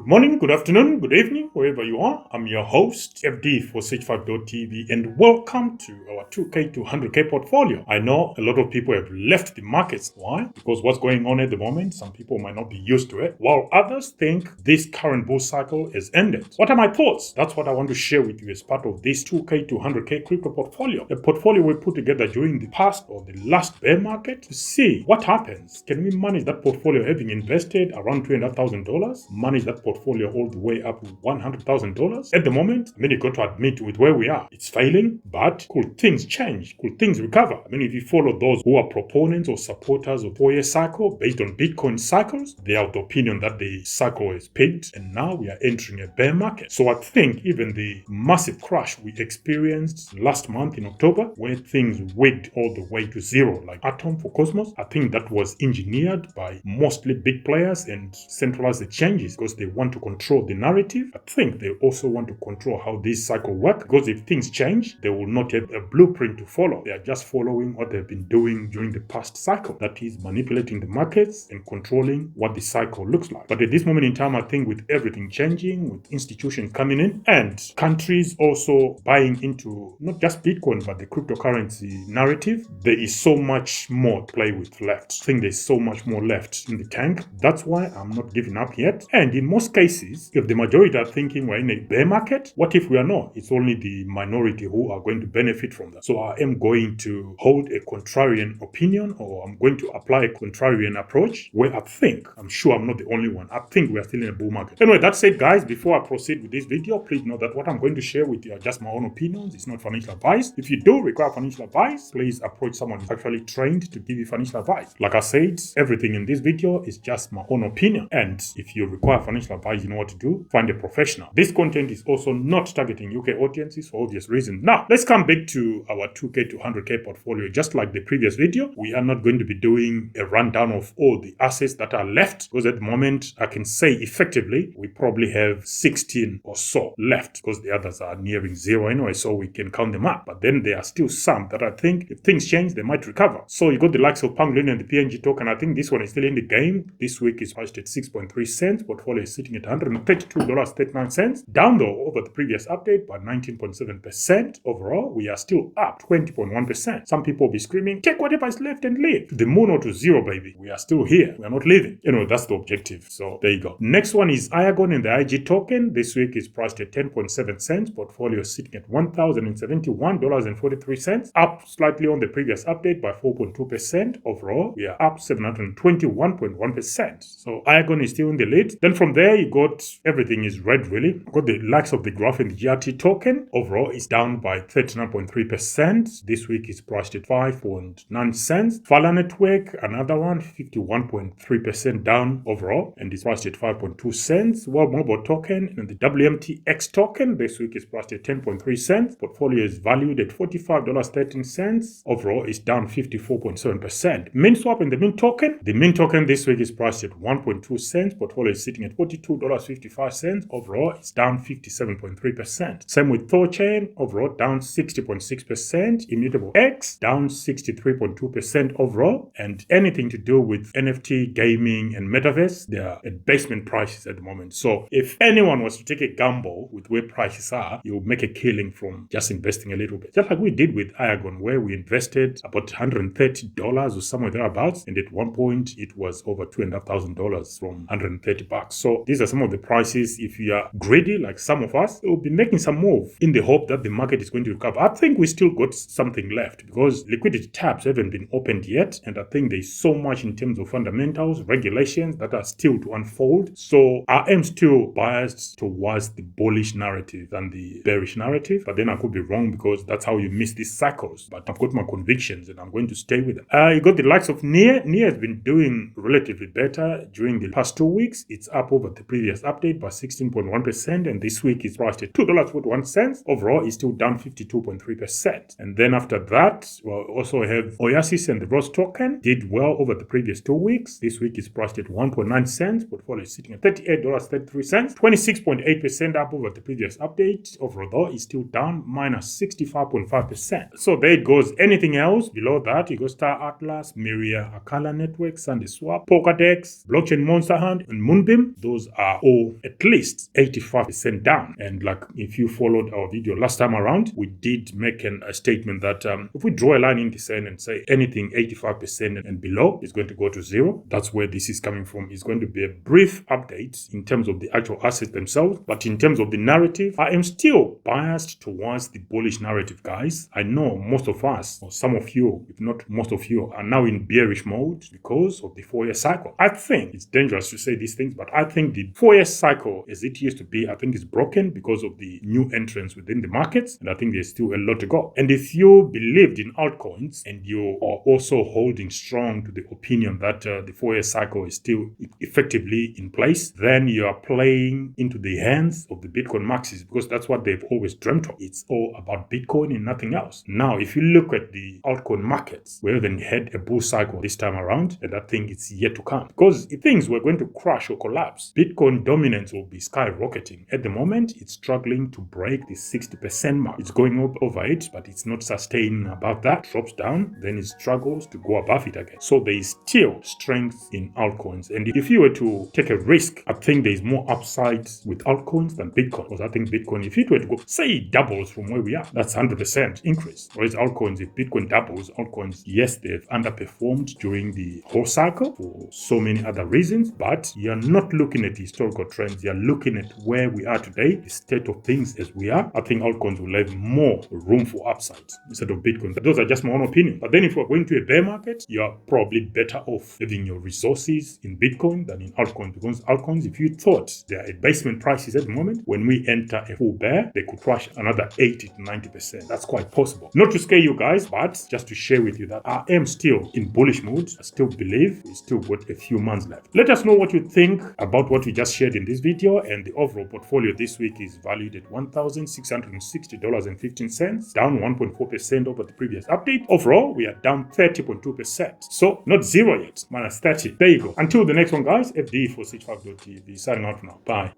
Good morning, good afternoon, good evening, wherever you are. I'm your host, FD for Sage5.tv, and welcome to our 2K to 100K portfolio. I know a lot of people have left the markets. Why? Because what's going on at the moment, some people might not be used to it, while others think this current bull cycle has ended. What are my thoughts? That's what I want to share with you as part of this 2K to 100K crypto portfolio. A portfolio we put together during the past or the last bear market to see what happens. Can we manage that portfolio having invested around $2,500? Manage that portfolio all the way up to $100,000. At the moment, you got to admit with where we are, it's failing, but could things change? Could things recover? If you follow those who are proponents or supporters of 4-year cycle based on Bitcoin cycles, they are of the opinion that the cycle is peaked and now we are entering a bear market. So I think even the massive crash we experienced last month in October, where things wigged all the way to zero, like Atom for Cosmos, I think that was engineered by mostly big players and centralized exchanges because they want to control the narrative. I think they also want to control how this cycle works, because if things change, they will not have a blueprint to follow. They are just following what they've been doing during the past cycle. That is manipulating the markets and controlling what the cycle looks like. But at this moment in time, I think with everything changing, with institutions coming in and countries also buying into not just Bitcoin, but the cryptocurrency narrative, there is so much more to play with left. I think there's so much more left in the tank. That's why I'm not giving up yet. And in most cases, if the majority are thinking we're in a bear market, what if we are not? It's only the minority who are going to benefit from that. So I am going to hold a contrarian opinion, or I'm going to apply a contrarian approach where I'm sure I'm not the only one. I think we are still in a bull market. Anyway, that said, guys, before I proceed with this video, please know that what I'm going to share with you are just my own opinions. It's not financial advice. If you do require financial advice, please approach someone who's actually trained to give you financial advice. Like I said, everything in this video is just my own opinion. And if you require financial advice, you know what to do. Find a professional. This content is also not targeting UK audiences for obvious reasons. Now, let's come back to our 2K to 100K portfolio. Just like the previous video, we are not going to be doing a rundown of all the assets that are left, because at the moment, I can say effectively, we probably have 16 or so left, because the others are nearing zero anyway, so we can count them up. But then there are still some that I think if things change, they might recover. So you got the likes of Pangolin and the PNG token. I think this one is still in the game. This week is priced at 6.3 cents. Portfolio is sitting at $132.39. Down though over the previous update by 19.7%. Overall, we are still up 20.1%. Some people will be screaming, take whatever is left and leave. To the moon or to zero, baby. We are still here. We are not leaving. That's the objective. So there you go. Next one is Iagon and the IG token. This week is priced at 10.7 cents. Portfolio is sitting at $1,071.43. Up slightly on the previous update by 4.2%. Overall, we are up 721.1%. So Iagon is still in the lead. Then from there, you got everything is red really. You got the likes of the Graph and the GRT token. Overall, is down by 39.3%. This week is priced at 5.9 cents. Fala Network, another one, 51.3% down overall, and is priced at 5.2 cents. World Mobile token and the WMTX token, this week is priced at 10.3 cents. Portfolio is valued at $45.13. Overall, is down 54.7%. Minswap and the Mint token. The Mint token this week is priced at 1.2 cents. Portfolio is sitting at $42.55. Overall, it's down 57.3%. Same with Thorchain. Overall, down 60.6%. ImmutableX, down 63.2% overall. And anything to do with NFT, gaming, and metaverse, they are at basement prices at the moment. So if anyone was to take a gamble with where prices are, you'll make a killing from just investing a little bit. Just like we did with Iagon, where we invested about $130 or somewhere thereabouts. And at one point, it was over $2,500 from $130. So these are some of the prices. If you are greedy, like some of us, you'll be making some move in the hope that the market is going to recover. I think we still got something left because liquidity tabs haven't been opened yet. And I think there's so much in terms of fundamentals, regulations that are still to unfold. So I am still biased towards the bullish narrative than the bearish narrative. But then I could be wrong because that's how you miss these cycles. But I've got my convictions and I'm going to stay with them. You got the likes of Near. Near has been doing relatively better during the past 2 weeks. It's up over the previous update by 16.1%. And this week is priced at $2.41. Overall, it's still down 52.3%. And then after that, we'll also have Oasis and the Rose token. Did well over the previous 2 weeks. This week is priced at 1.9 cents. Portfolio is sitting at $38.33. 26.8% up over the previous update. Overall, though, it's still down minus 65.5%. So there it goes. Anything else below that, you go Star Atlas, Myria, Akala Network, Sundae Swap, Polkadex, Blockchain Monster Hunt, and Moonbeam. Those are all at least 85% down. And like if you followed our video last time around, we did make a statement that if we draw a line in the sand and say anything 85% and below is going to go to zero, that's where this is coming from. It's going to be a brief update in terms of the actual assets themselves, but in terms of the narrative, I am still biased towards the bullish narrative, guys. I know most of us, or some of you, if not most of you, are now in bearish mode because of the 4-year cycle. I think it's dangerous to say these things, but I think the 4-year cycle as it used to be, I think is broken because of the new entrants within the markets, and I think there's still a lot to go. And if you believed in altcoins and you are also holding strong to the opinion that the 4-year cycle is still effectively in place, then you are playing into the hands of the Bitcoin maxis, because that's what they've always dreamt of. It's all about Bitcoin and nothing else. Now, if you look at the altcoin markets, we haven't had a bull cycle this time around, and I think it's yet to come. Because if things were going to crash or collapse, Bitcoin dominance will be skyrocketing. At the moment, it's struggling to break the 60% mark. It's going up over it, but it's not sustaining above that. Drops down, then it struggles to go above it again. So there is still strength in altcoins. And if you were to take a risk, I think there is more upside with altcoins than Bitcoin. Because I think Bitcoin, if it were to go, say it doubles from where we are, that's 100% increase. Whereas altcoins, if Bitcoin doubles, altcoins, yes, they've underperformed during the whole cycle for so many other reasons, but you're not looking at the historical trends. You're looking at where we are today, the state of things as we are. I think altcoins will have more room for upside instead of Bitcoin. But those are just my own opinion. But then if we're going to a bear market, you're probably better off having your resources in Bitcoin than in altcoins, because altcoins, if you thought they're at basement prices at the moment, when we enter a full bear, they could crash another 80 to 90%. That's quite possible. Not to scare you guys, but just to share with you that I am still in bullish mood. I still believe we still got a few months left. Let us know what you think about what we just shared in this video, and the overall portfolio this week is valued at $1,660.15, down 1.4% over the previous update. Overall, we are down 30.2%. So not zero yet, minus 30. There you go. Until the next one, guys, FD for Switch5.tv. Signing out for now. Bye.